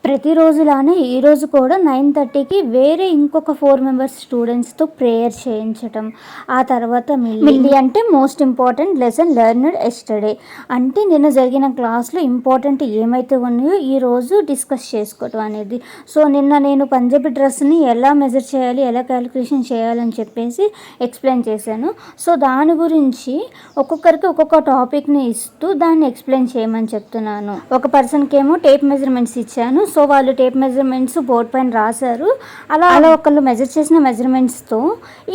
ప్రతిరోజులానే ఈరోజు కూడా 9:30కి వేరే ఇంకొక 4 మెంబర్స్ స్టూడెంట్స్తో ప్రేయర్ చేయించటం. ఆ తర్వాత మిల్లి అంటే most important lesson learned yesterday, అంటే నిన్న జరిగిన క్లాస్లో ఇంపార్టెంట్ ఏమైతే ఉన్నాయో ఈరోజు డిస్కస్ చేసుకోవటం అనేది. సో నిన్న నేను పంజాబీ డ్రెస్ని ఎలా మెజర్ చేయాలి, ఎలా క్యాలిక్యులేషన్ చేయాలని చెప్పేసి ఎక్స్ప్లెయిన్ చేశాను. సో దాని గురించి ఒక్కొక్కరికి ఒక్కొక్క టాపిక్ని ఇస్తూ దాన్ని ఎక్స్ప్లెయిన్ చేయమని చెప్తున్నాను. ఒక పర్సన్కి ఏమో టేప్ మెజర్మెంట్స్ ఇచ్చాను. సో వాళ్ళు టేప్ మెజర్మెంట్స్ బోర్డ్ పైన రాశారు. అలా ఒకళ్ళు మెజర్ చేసిన మెజర్మెంట్స్తో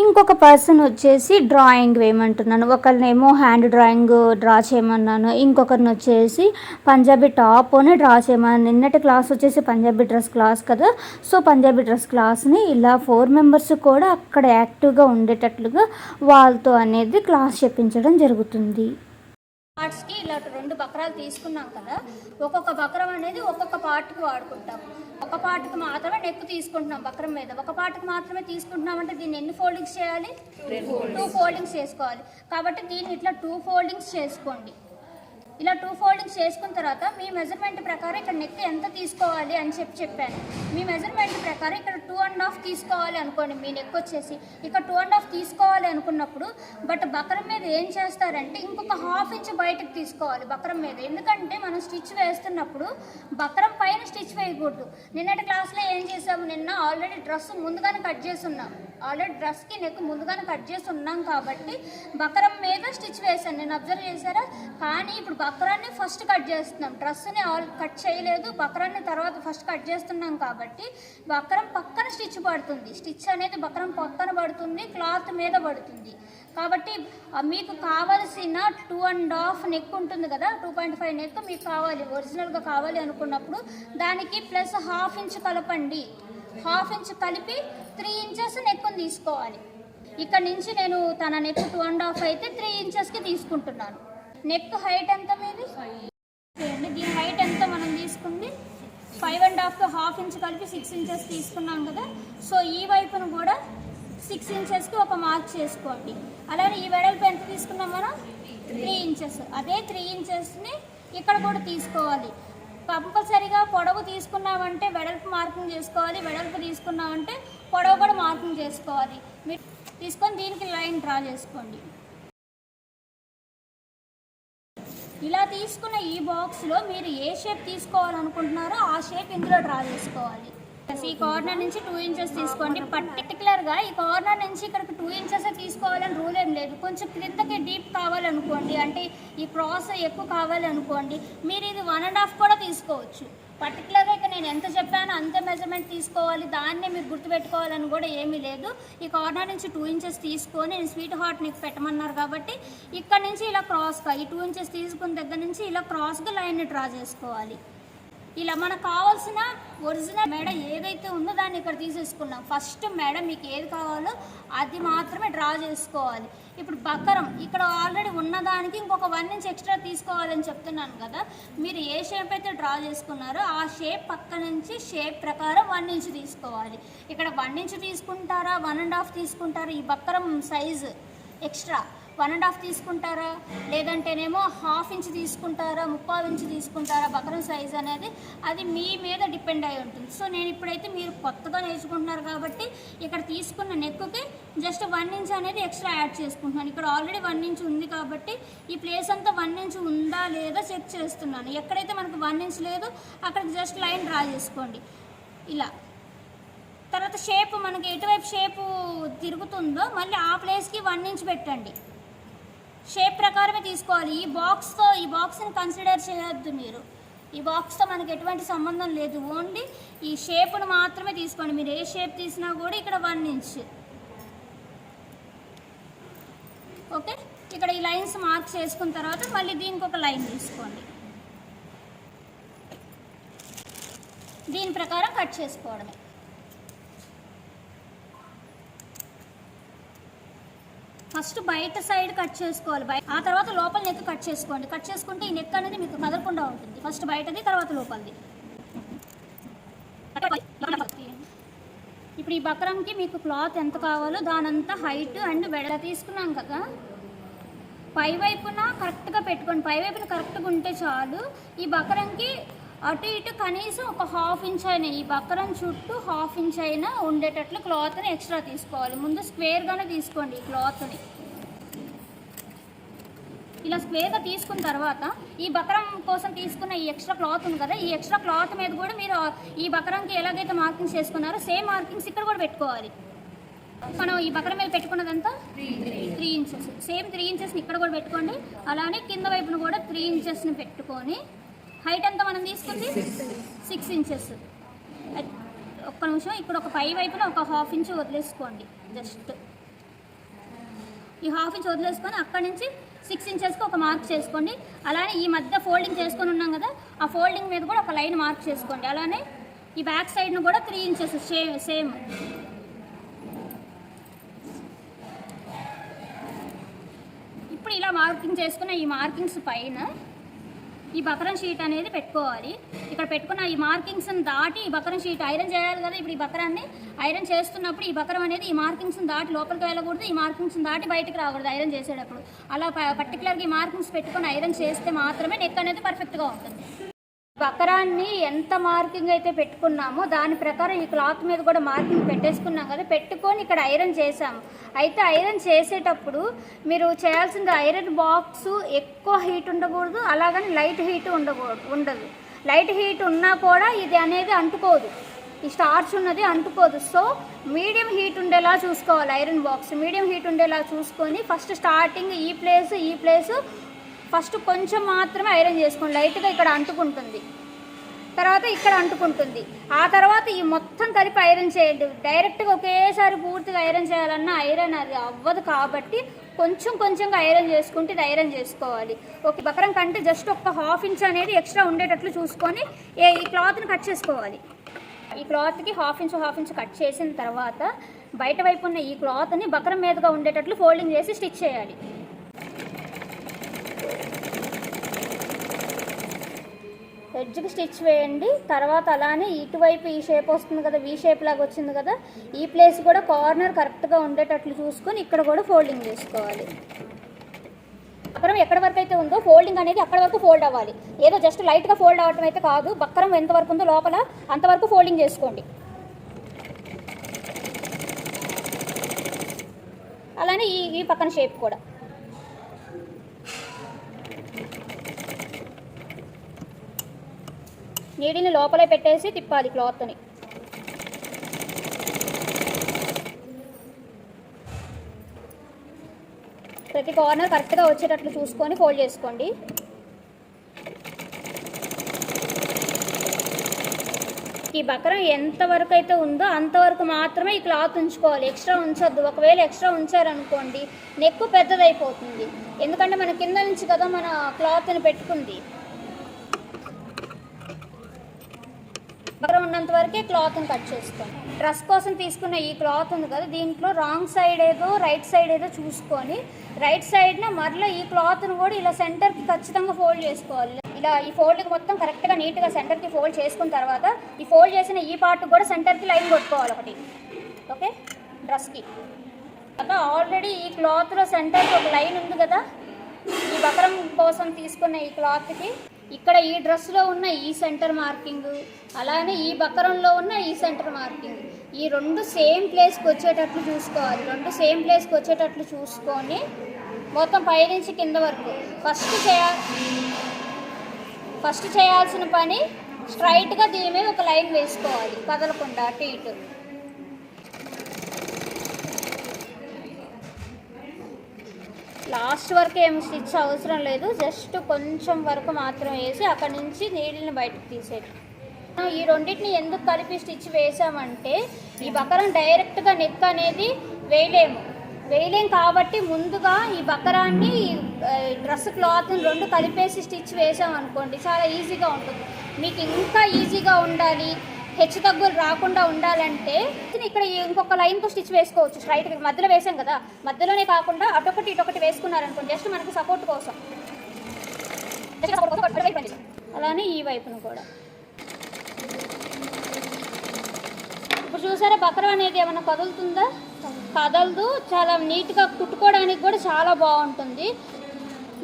ఇంకొక పర్సన్ వచ్చేసి డ్రాయింగ్ వేయమంటున్నాను. ఒకరినేమో హ్యాండ్ డ్రాయింగ్ డ్రా చేయమన్నాను, ఇంకొకరిని వచ్చేసి పంజాబీ టాప్ అని డ్రా చేయమన్నాను. నిన్నటి క్లాస్ వచ్చేసి పంజాబీ డ్రెస్ క్లాస్ కదా. సో పంజాబీ డ్రెస్ క్లాస్ని ఇలా 4 మెంబర్స్ కూడా అక్కడ యాక్టివ్గా ఉండేటట్లుగా వాళ్ళతో అనేది క్లాస్ చెప్పించడం జరుగుతుంది. పార్ట్స్కి ఇలా 2 బక్రాలు తీసుకున్నాం కదా, ఒక్కొక్క బక్రం అనేది ఒక్కొక్క పార్ట్కి వాడుకుంటాం. ఒక పార్ట్కి మాత్రమే నెక్ తీసుకుంటున్నాం బక్రం మీద, ఒక పార్ట్కి మాత్రమే తీసుకుంటున్నాం అంటే దీన్ని ఎన్ని ఫోల్డింగ్స్ చేయాలి? 2 ఫోల్డింగ్స్ చేసుకోవాలి. కాబట్టి దీన్ని ఇట్లా 2 ఫోల్డింగ్స్ చేసుకోండి. ఇలా 2 ఫోల్డింగ్స్ చేసుకున్న తర్వాత మీ మెజర్మెంట్ ప్రకారం ఇక్కడ నెక్ ఎంత తీసుకోవాలి అని చెప్పాను. మీ మెజర్మెంట్ ప్రకారం ఇక్కడ 2.5 తీసుకోవాలి అనుకోండి. మీ నెక్ వచ్చేసి ఇక్కడ 2.5 తీసుకోవాలి అనుకున్నప్పుడు బట్ బక్రం మీద ఏం చేస్తారంటే ఇంకొక 1/2 ఇంచ్ బయటకు తీసుకోవాలి బక్రం మీద. ఎందుకంటే మనం స్టిచ్ వేస్తున్నప్పుడు బక్రం పైన స్టిచ్ వేయకూడదు. నిన్నటి క్లాస్లో ఏం చేసాము, నిన్న ఆల్రెడీ డ్రెస్ ముందుగానే కట్ చేసి ఉన్నాం, ఆల్రెడీ డ్రెస్కి నెక్ ముందుగానే కట్ చేసి ఉన్నాం కాబట్టి బక్రం మీద స్టిచ్ వేసాను. నేను అబ్జర్వ్ చేశారా? కానీ ఇప్పుడు బక్రాన్ని ఫస్ట్ కట్ చేస్తున్నాం, డ్రెస్ని కట్ చేయలేదు, బక్రాన్ని తర్వాత ఫస్ట్ కట్ చేస్తున్నాం కాబట్టి బక్రం పక్కన స్టిచ్ పడుతుంది. స్టిచ్ అనేది బక్రం పక్కన పడుతుంది, క్లాత్ మీద పడుతుంది. కాబట్టి మీకు కావాల్సిన 2.5 నెక్ ఉంటుంది కదా, 2.5 నెక్ మీకు కావాలి, ఒరిజినల్గా కావాలి అనుకున్నప్పుడు దానికి ప్లస్ 1/2 ఇంచ్ కలపండి. 1/2 ఇంచ్ కలిపి 3 ఇంచెస్ నెక్ని తీసుకోవాలి. ఇక్కడ నుంచి నేను తన నెక్ 2.5 అయితే 3 ఇంచెస్కి తీసుకుంటున్నాను. నెక్ హైట్ ఎంత మీది? దీని హైట్ ఎంత మనం తీసుకుంది? 5.5తో 1/2 ఇంచ్ కలిపి 6 ఇంచెస్ తీసుకున్నాం కదా. సో ఈ వైపును కూడా 6 ఇంచెస్కి ఒక మార్క్ చేసుకోండి. అలానే ఈ వెడల్పు ఎంత తీసుకున్నాం మనం? 3 ఇంచెస్. అదే 3 ఇంచెస్ని ఇక్కడ కూడా తీసుకోవాలి. కంపల్సరీగా పొడవు తీసుకున్నామంటే వెడల్పు మార్కింగ్ చేసుకోవాలి, వెడల్పు తీసుకున్నామంటే పొడవు కూడా మార్కింగ్ చేసుకోవాలి. మీరు తీసుకొని దీనికి లైన్ డ్రా చేసుకోండి. ఇలా తీసుకున్న ఈ బాక్స్లో మీరు ఏ షేప్ తీసుకోవాలనుకుంటున్నారో ఆ షేప్ ఇందులో డ్రా చేసుకోవాలి. ఈ కార్నర్ నుంచి 2 ఇంచెస్ తీసుకోండి. పర్టికులర్గా ఈ కార్నర్ నుంచి ఇక్కడికి 2 ఇంచెస్ తీసుకోవాలని రూల్ ఏం లేదు. కొంచెం క్రిందకి డీప్ కావాలనుకోండి, అంటే ఈ క్రాస్ ఎక్కువ కావాలనుకోండి, మీరు ఇది 1.5 కూడా తీసుకోవచ్చు. పర్టికులర్గా ఇక్కడ నేను ఎంత చెప్పానో అంతే మెజర్మెంట్ తీసుకోవాలి, దాన్నే మీరు గుర్తుపెట్టుకోవాలని కూడా ఏమీ లేదు. ఈ కార్నర్ నుంచి 2 ఇంచెస్ తీసుకొని నేను స్వీట్ హార్ట్ నెక్ పెట్టమన్నారు కాబట్టి ఇక్కడ నుంచి ఇలా క్రాస్గా ఈ 2 ఇంచెస్ తీసుకున్న దగ్గర నుంచి ఇలా క్రాస్గా లైన్ని డ్రా చేసుకోవాలి. ఇలా మనకు కావాల్సిన ఒరిజినల్ మెడ ఏదైతే ఉందో దాన్ని ఇక్కడ తీసేసుకున్నాం. ఫస్ట్ మెడ మీకు ఏది కావాలో అది మాత్రమే డ్రా చేసుకోవాలి. ఇప్పుడు బక్కరం ఇక్కడ ఆల్రెడీ ఉన్నదానికి ఇంకొక 1 ఇంచ్ ఎక్స్ట్రా తీసుకోవాలని చెప్తున్నాను కదా. మీరు ఏ షేప్ అయితే డ్రా చేసుకున్నారో ఆ షేప్ పక్క నుంచి షేప్ ప్రకారం 1 ఇంచ్ తీసుకోవాలి. ఇక్కడ 1 ఇంచ్ తీసుకుంటారా, 1.5 తీసుకుంటారా, ఈ బక్కరం సైజు ఎక్స్ట్రా 1.5 తీసుకుంటారా, లేదంటేనేమో 1/2 ఇంచ్ తీసుకుంటారా, 3/4 ఇంచ్ తీసుకుంటారా, బక్రం సైజ్ అనేది అది మీ మీద డిపెండ్ అయి ఉంటుంది. సో నేను ఇప్పుడైతే మీరు కొత్తగా నేర్చుకుంటున్నారు కాబట్టి ఇక్కడ తీసుకున్న నెక్కి జస్ట్ 1 ఇంచ్ అనేది ఎక్స్ట్రా యాడ్ చేసుకుంటున్నాను. ఇక్కడ ఆల్రెడీ 1 ఇంచ్ ఉంది కాబట్టి ఈ ప్లేస్ అంతా 1 ఇంచ్ ఉందా లేదా చెక్ చేస్తున్నాను. ఎక్కడైతే మనకు 1 ఇంచ్ లేదో అక్కడికి జస్ట్ లైన్ డ్రా చేసుకోండి ఇలా. తర్వాత షేప్ మనకి ఎటువైపు షేపు తిరుగుతుందో మళ్ళీ ఆ ప్లేస్కి 1 ఇంచ్ పెట్టండి. షేప్ ప్రకారమే తీసుకోవాలి. ఈ బాక్స్ని కన్సిడర్ చేయొద్దు మీరు. ఈ బాక్స్తో మనకి ఎటువంటి సంబంధం లేదు, ఓన్లీ ఈ షేప్ను మాత్రమే తీసుకోండి. మీరు ఏ షేప్ తీసినా కూడా ఇక్కడ 1 ఇంచ్. ఓకే, ఇక్కడ ఈ లైన్స్ మార్క్ చేసుకున్న తర్వాత మళ్ళీ దీనికి ఒక లైన్ తీసుకోండి. దీని ప్రకారం కట్ చేసుకోవడమే. ఫస్ట్ బయట సైడ్ కట్ చేసుకోవాలి, ఆ తర్వాత లోపల నెక్ కట్ చేసుకోండి. కట్ చేసుకుంటే ఈ నెక్ అనేది మీకు కదలకుండా ఉంటుంది. ఫస్ట్ బయటది, తర్వాత లోపలిది. ఇప్పుడు ఈ బక్రంకి మీకు క్లాత్ ఎంత కావాలో దానంతా హైట్ అండ్ వెడల తీసుకున్నాం కదా. పై వైపున కరెక్ట్గా పెట్టుకోండి, పై వైపున కరెక్ట్గా ఉంటే చాలు. ఈ బక్రంకి అటు ఇటు కనీసం ఒక 1/2 ఇంచ్ అయినా ఈ బక్రం చుట్టూ 1/2 ఇంచ్ అయినా ఉండేటట్లు క్లాత్ని ఎక్స్ట్రా తీసుకోవాలి. ముందు స్క్వేర్గానే తీసుకోండి ఈ క్లాత్ని. ఇలా స్క్వేర్గా తీసుకున్న తర్వాత ఈ బక్రం కోసం తీసుకున్న ఈ ఎక్స్ట్రా క్లాత్ ఉంది కదా, ఈ ఎక్స్ట్రా క్లాత్ మీద కూడా మీరు ఈ బక్రంకి ఎలాగైతే మార్కింగ్స్ చేసుకున్నారో సేమ్ మార్కింగ్స్ ఇక్కడ కూడా పెట్టుకోవాలి. మనం ఈ బక్రం మీద పెట్టుకున్నదంతా 3 ఇంచెస్, సేమ్ 3 ఇంచెస్ని ఇక్కడ కూడా పెట్టుకోండి. అలానే కింద వైపున కూడా 3 ఇంచెస్ని పెట్టుకొని హైట్ అంతా మనం తీసుకుంది 6 ఇంచెస్. ఒక్క నిమిషం, ఇక్కడ ఒక పై వైపున ఒక 1/2 ఇంచ్ వదిలేసుకోండి. జస్ట్ ఈ 1/2 ఇంచ్ వదిలేసుకొని అక్కడి నుంచి 6 ఇంచెస్కి ఒక మార్క్ చేసుకోండి. అలానే ఈ మధ్య ఫోల్డింగ్ చేసుకొని ఉన్నాం కదా, ఆ ఫోల్డింగ్ మీద కూడా ఒక లైన్ మార్క్ చేసుకోండి. అలానే ఈ బ్యాక్ సైడ్ను కూడా 3 ఇంచెస్ సేమ్. ఇప్పుడు ఇలా మార్కింగ్ చేసుకున్న ఈ మార్కింగ్స్ పైన ఈ బక్రం షీట్ అనేది పెట్టుకోవాలి. ఇక్కడ పెట్టుకున్న ఈ మార్కింగ్స్ని దాటి ఈ బక్రం షీట్ ఐరన్ చేయాలి కదా. ఇప్పుడు ఈ బక్రాన్ని ఐరన్ చేస్తున్నప్పుడు ఈ బక్రం అనేది ఈ మార్కింగ్స్ని దాటి లోపలికి వెళ్ళకూడదు, ఈ మార్కింగ్స్ని దాటి బయటికి రాకూడదు ఐరన్ చేసేటప్పుడు. అలా పర్టికులర్గా ఈ మార్కింగ్స్ పెట్టుకొని ఐరన్ చేస్తే మాత్రమే నెక్ అనేది పర్ఫెక్ట్గా ఉంటుంది. బక్రాన్ని ఎంత మార్కింగ్ అయితే పెట్టుకున్నామో దాని ప్రకారం ఈ క్లాత్ మీద కూడా మార్కింగ్ పెట్టేసుకున్నాం కదా, పెట్టుకొని ఇక్కడ ఐరన్ చేసాము. అయితే ఐరన్ చేసేటప్పుడు మీరు చేయాల్సింది ఐరన్ బాక్స్ ఎక్కువ హీట్ ఉండకూడదు, అలాగని లైట్ హీట్ ఉండదు. లైట్ హీట్ ఉన్నా కూడా ఇది అనేది అంటుకోదు, ఈ స్టార్చ్ ఉన్నది అంటుకోదు. సో మీడియం హీట్ ఉండేలా చూసుకోవాలి. ఐరన్ బాక్స్ మీడియం హీట్ ఉండేలా చూసుకొని ఫస్ట్ స్టార్టింగ్ ఈ ప్లేస్ ఫస్ట్ కొంచెం మాత్రమే ఐరన్ చేసుకోండి. లైట్గా ఇక్కడ అంటుకుంటుంది, తర్వాత ఇక్కడ అంటుకుంటుంది. ఆ తర్వాత ఈ మొత్తం కలిపి ఐరన్ చేయండి. డైరెక్ట్గా ఒకేసారి పూర్తిగా ఐరన్ చేయాలన్నా ఐరన్ అది అవ్వదు. కాబట్టి కొంచెంగా ఐరన్ చేసుకుంటే ఇది ఐరన్ చేసుకోవాలి. ఒక బక్రం కంటే జస్ట్ ఒక 1/2 ఇంచ్ అనేది ఎక్స్ట్రా ఉండేటట్లు చూసుకొని ఈ క్లాత్ని కట్ చేసుకోవాలి. ఈ క్లాత్కి 1/2 ఇంచ్ కట్ చేసిన తర్వాత బయట వైపు ఉన్న ఈ క్లాత్ని బక్రం మీదుగా ఉండేటట్లు ఫోల్డింగ్ చేసి స్టిచ్ చేయాలి. ఎడ్జ్కి స్టిచ్ వేయండి. తర్వాత అలానే ఇటువైపు ఈ షేప్ వస్తుంది కదా, వీ షేప్ లాగా వచ్చింది కదా, ఈ ప్లేస్ కూడా కార్నర్ కరెక్ట్గా ఉండేటట్లు చూసుకొని ఇక్కడ కూడా ఫోల్డింగ్ చేసుకోవాలి. బక్రం ఎక్కడి వరకు అయితే ఉందో ఫోల్డింగ్ అనేది అక్కడ వరకు ఫోల్డ్ అవ్వాలి. ఏదో జస్ట్ లైట్గా ఫోల్డ్ అవ్వటం అయితే కాదు, బక్రం ఎంతవరకు ఉందో లోపల అంతవరకు ఫోల్డింగ్ చేసుకోండి. అలానే ఈ పక్కన షేప్ కూడా నీడిని లోపలే పెట్టేసి తిప్పాలి క్లాత్ని. ప్రతి కార్నర్ కరెక్ట్గా వచ్చేటట్లు చూసుకొని ఫోల్డ్ చేసుకోండి. ఈ బక్రం ఎంతవరకు అయితే ఉందో అంతవరకు మాత్రమే ఈ క్లాత్ ఉంచుకోవాలి, ఎక్స్ట్రా ఉంచొద్దు. ఒకవేళ ఎక్స్ట్రా ఉంచారనుకోండి నెక్ పెద్దదైపోతుంది. ఎందుకంటే మన కింద నుంచి కదా మన క్లాత్ని పెట్టుకుంది. బక్రం ఉన్నంత వరకే క్లాత్ని కట్ చేసుకోండి. డ్రెస్ కోసం తీసుకున్న ఈ క్లాత్ ఉంది కదా, దీంట్లో రాంగ్ సైడ్ ఏదో రైట్ సైడ్ ఏదో చూసుకొని రైట్ సైడ్న మరలా ఈ క్లాత్ను కూడా ఇలా సెంటర్కి ఖచ్చితంగా ఫోల్డ్ చేసుకోవాలి. ఇలా ఈ ఫోల్డ్కి మొత్తం కరెక్ట్గా నీట్గా సెంటర్కి ఫోల్డ్ చేసుకున్న తర్వాత ఈ ఫోల్డ్ చేసిన ఈ పార్ట్ కూడా సెంటర్కి లైన్ కొట్టుకోవాలి ఒకటి. ఓకే, డ్రెస్కి అలా ఆల్రెడీ ఈ క్లాత్లో సెంటర్కి ఒక లైన్ ఉంది కదా, ఈ బక్రం కోసం తీసుకున్న ఈ క్లాత్కి ఇక్కడ ఈ డ్రెస్లో ఉన్న ఈ సెంటర్ మార్కింగ్, అలానే ఈ బక్రంలో ఉన్న ఈ సెంటర్ మార్కింగ్, ఈ రెండు సేమ్ ప్లేస్కి వచ్చేటట్లు చూసుకోవాలి. రెండు సేమ్ ప్లేస్కి వచ్చేటట్లు చూసుకొని మొత్తం పైనుంచి కింద వరకు ఫస్ట్ చేయాల్సిన పని స్ట్రైట్గా దీని మీద ఒక లైన్ వేసుకోవాలి, కదలకుండా అటు ఇటు. లాస్ట్ వరకు ఏమి స్టిచ్ అవసరం లేదు, జస్ట్ కొంచెం వరకు మాత్రం వేసి అక్కడి నుంచి నీడిల్ని బయటకు తీసేది. ఈ రెండింటిని ఎందుకు కలిపి స్టిచ్ వేసామంటే ఈ బక్రం డైరెక్ట్గా నెక్ అనేది వేయలేం కాబట్టి ముందుగా ఈ బక్రాన్ని డ్రెస్ క్లాత్ని రెండు కలిపేసి స్టిచ్ వేసామనుకోండి చాలా ఈజీగా ఉంటుంది. మీకు ఇంకా ఈజీగా ఉండాలి, హెచ్చు తగ్గులు రాకుండా ఉండాలంటే ఇక్కడ ఇంకొక లైన్తో స్టిచ్ వేసుకోవచ్చు. స్ట్రైట్గా మధ్యలో వేసాం కదా, మధ్యలోనే కాకుండా అటొకటి ఇటొకటి వేసుకున్నారనుకోండి జస్ట్ మనకు సపోర్ట్ కోసం. అలానే ఈ వైపును కూడా ఇప్పుడు చూసారా బక్రం అనేది ఏమైనా కదులుతుందా? కదలదు. చాలా నీట్గా కుట్టుకోవడానికి కూడా చాలా బాగుంటుంది.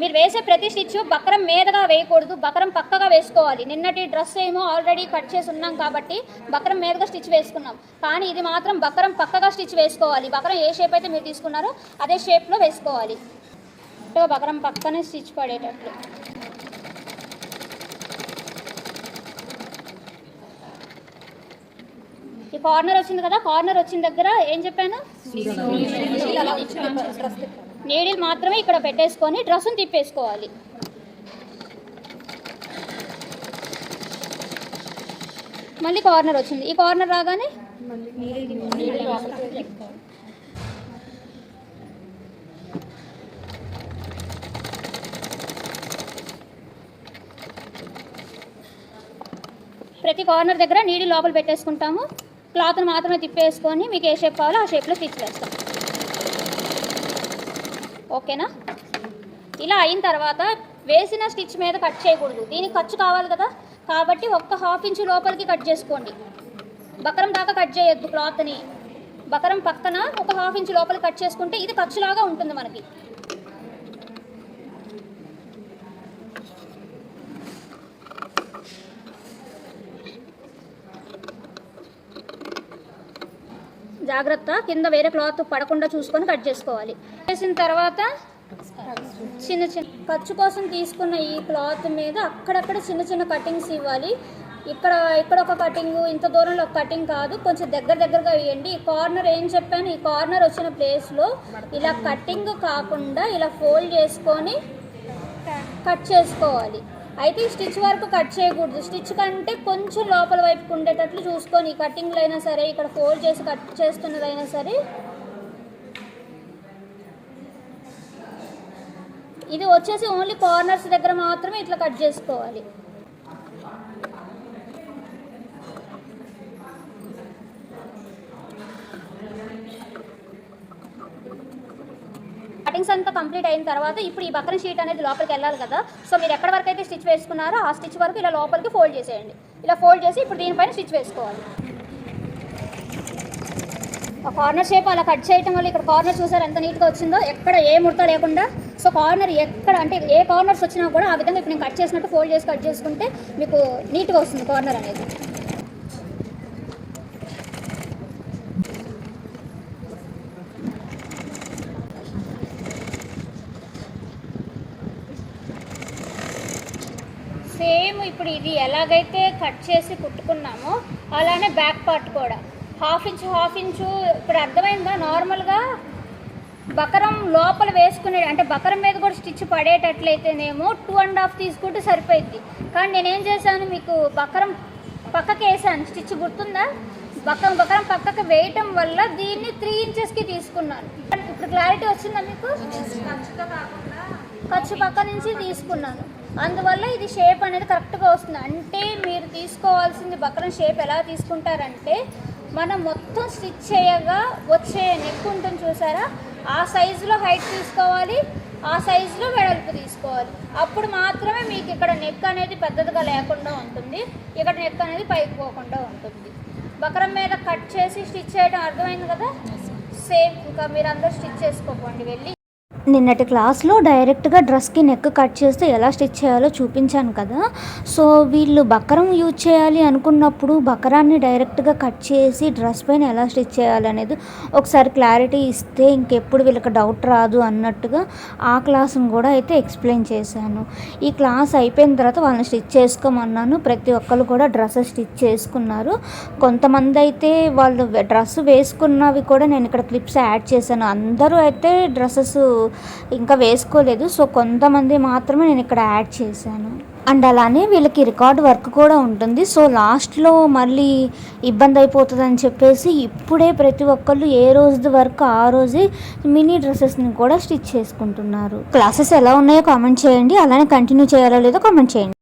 మీరు వేసే ప్రతి స్టిచ్ బక్రం మీదగా వేయకూడదు, బక్రం పక్కగా వేసుకోవాలి. నిన్నటి డ్రెస్ ఏమో ఆల్రెడీ కట్ చేసి ఉన్నాం కాబట్టి బక్రం మీదగా స్టిచ్ వేసుకున్నాం, కానీ ఇది మాత్రం బక్రం పక్కగా స్టిచ్ వేసుకోవాలి. బక్రం ఏ షేప్ అయితే మీరు తీసుకున్నారో అదే షేప్లో వేసుకోవాలి. బక్రం పక్కనే స్టిచ్ పడేటట్లు. ఈ కార్నర్ వచ్చింది కదా, కార్నర్ వచ్చిన దగ్గర ఏం చెప్పాను, నీడిల్ మాత్రమే ఇక్కడ పెట్టేసుకొని డ్రెస్సును తిప్పేసుకోవాలి. మళ్ళీ కార్నర్ వచ్చింది, ఈ కార్నర్ రాగానే ప్రతి కార్నర్ దగ్గర నీడిల్ లోపల పెట్టేసుకుంటాము. క్లాత్ను మాత్రమే తిప్పేసుకొని మీకు ఏ షేప్ కావాలో ఆ షేప్లో స్టిచ్ వేస్తాం. ఓకేనా? ఇలా అయిన తర్వాత వేసిన స్టిచ్ మీద కట్ చేయకూడదు, దీనికి ఖర్చు కావాలి కదా, కాబట్టి ఒక్క 1/2 ఇంచు లోపలికి కట్ చేసుకోండి. బకరం దాకా కట్ చేయొద్దు క్లాత్ని. బకరం పక్కన ఒక 1/2 ఇంచు లోపలికి కట్ చేసుకుంటే ఇది ఖర్చులాగా ఉంటుంది మనకి. జాగ్రత్త, కింద వేరే క్లాత్ పడకుండా చూసుకొని కట్ చేసుకోవాలి. చేసిన తర్వాత చిన్న చిన్న ఖర్చు కోసం తీసుకున్న ఈ క్లాత్ మీద అక్కడక్కడ చిన్న చిన్న కటింగ్స్ ఇవ్వాలి. ఇక్కడ ఒక కటింగ్, ఇంత దూరంలో ఒక కటింగ్ కాదు, కొంచెం దగ్గరగా వేయండి. ఈ కార్నర్ ఏం చెప్పాను, ఈ కార్నర్ వచ్చిన ప్లేస్లో ఇలా కటింగ్ కాకుండా ఇలా ఫోల్డ్ చేసుకొని కట్ చేసుకోవాలి. అయితే ఈ స్టిచ్ వరకు కట్ చేయకూడదు, స్టిచ్ కంటే కొంచెం లోపల వైపుకు ఉండేటట్లు చూసుకొని, కటింగ్లో అయినా సరే, ఇక్కడ ఫోల్డ్ చేసి కట్ చేస్తున్నదైనా సరే, ఇది వచ్చేసి ఓన్లీ కార్నర్స్ దగ్గర మాత్రమే ఇట్లా కట్ చేసుకోవాలి. కటింగ్స్ అంతా కంప్లీట్ అయిన తర్వాత ఇప్పుడు ఈ బక్రం షీట్ అనేది లోపలికి వెళ్ళాలి కదా, సో మీరు ఎక్కడ వరకు అయితే స్టిచ్ వేసుకున్నారో ఆ స్టిచ్ వరకు ఇలా లోపలికి ఫోల్డ్ చేసేయండి. ఇలా ఫోల్డ్ చేసి ఇప్పుడు దీనిపైన స్టిచ్ వేసుకోవాలి. ఆ కార్నర్ షేప్ అలా కట్ చేయడం వల్ల ఇక్కడ కార్నర్ చూసారు ఎంత నీట్గా వచ్చిందో, ఎక్కడ ఏ ముడత లేకుండా. సో కార్నర్ ఎక్కడ అంటే ఏ కార్నర్స్ వచ్చినా కూడా ఆ విధంగా ఇప్పుడు నేను కట్ చేసినట్టు ఫోల్డ్ చేసి కట్ చేసుకుంటే మీకు నీట్గా వస్తుంది కార్నర్ అనేది. సేమ్ ఇప్పుడు ఇది ఎలాగైతే కట్ చేసి కుట్టుకున్నామో అలానే బ్యాక్ పార్ట్ కూడా 1/2 ఇంచు ఇప్పుడు అర్థమైందా. నార్మల్గా బకరం లోపల వేసుకునే అంటే బకరం మీద కూడా స్టిచ్ పడేటట్లయితేనేమో 2.5 తీసుకుంటే సరిపోయింది. కానీ నేనేం చేశాను, మీకు బకరం పక్కకి వేసాను, స్టిచ్ గుర్తుందా, బకరం పక్కకి వేయటం వల్ల దీన్ని 3 ఇంచెస్కి తీసుకున్నాను. ఇప్పుడు క్లారిటీ వచ్చిందా మీకు, ఖర్చు పక్క నుంచి తీసుకున్నాను, అందువల్ల ఇది షేప్ అనేది కరెక్ట్గా వస్తుంది. అంటే మీరు తీసుకోవాల్సింది బక్రం షేప్ ఎలా తీసుకుంటారంటే, మనం మొత్తం స్టిచ్ చేయగా వచ్చే నెక్ ఉంటుంది చూసారా, ఆ సైజులో హైట్ తీసుకోవాలి, ఆ సైజులో వెడల్పు తీసుకోవాలి. అప్పుడు మాత్రమే మీకు ఇక్కడ నెక్ అనేది పెద్దదిగా లేకుండా ఉంటుంది, ఇక్కడ నెక్ అనేది పైకి పోకుండా ఉంటుంది. బక్రం మీద కట్ చేసి స్టిచ్ చేయడం అర్థమైంది కదా. సేమ్ ఇంకా మీరు అందరూ స్టిచ్ చేసుకోకండి వెళ్ళి. నిన్నటి క్లాస్లో డైరెక్ట్గా డ్రెస్కి నెక్ కట్ చేస్తే ఎలా స్టిచ్ చేయాలో చూపించాను కదా. సో వీళ్ళు బకరం యూజ్ చేయాలి అనుకున్నప్పుడు బకరాన్ని డైరెక్ట్గా కట్ చేసి డ్రెస్ పైన ఎలా స్టిచ్ చేయాలనేది ఒకసారి క్లారిటీ ఇస్తే ఇంకెప్పుడు వీళ్ళకి డౌట్ రాదు అన్నట్టుగా ఆ క్లాస్ను కూడా అయితే ఎక్స్ప్లెయిన్ చేశాను. ఈ క్లాస్ అయిపోయిన తర్వాత వాళ్ళని స్టిచ్ చేసుకోమన్నాను. ప్రతి ఒక్కరు కూడా డ్రెస్సెస్ స్టిచ్ చేసుకున్నారు. కొంతమంది అయితే వాళ్ళు డ్రెస్ వేసుకున్నవి కూడా నేను ఇక్కడ క్లిప్స్ యాడ్ చేశాను. అందరూ అయితే డ్రెస్సెస్ ఇంకా వేసుకోలేదు, సో కొంతమంది మాత్రమే నేను ఇక్కడ యాడ్ చేశాను. అండ్ అలానే వీళ్ళకి రికార్డ్ వర్క్ కూడా ఉంటుంది. సో లాస్ట్లో మళ్ళీ ఇబ్బంది అయిపోతుందని చెప్పేసి ఇప్పుడే ప్రతి ఒక్కళ్ళు ఏ రోజు వరకు ఆ రోజే మినీ డ్రెస్సెస్ని కూడా స్టిచ్ చేసుకుంటున్నారు. క్లాసెస్ ఎలా ఉన్నాయో కామెంట్ చేయండి, అలానే కంటిన్యూ చేయాలో లేదో కామెంట్ చేయండి.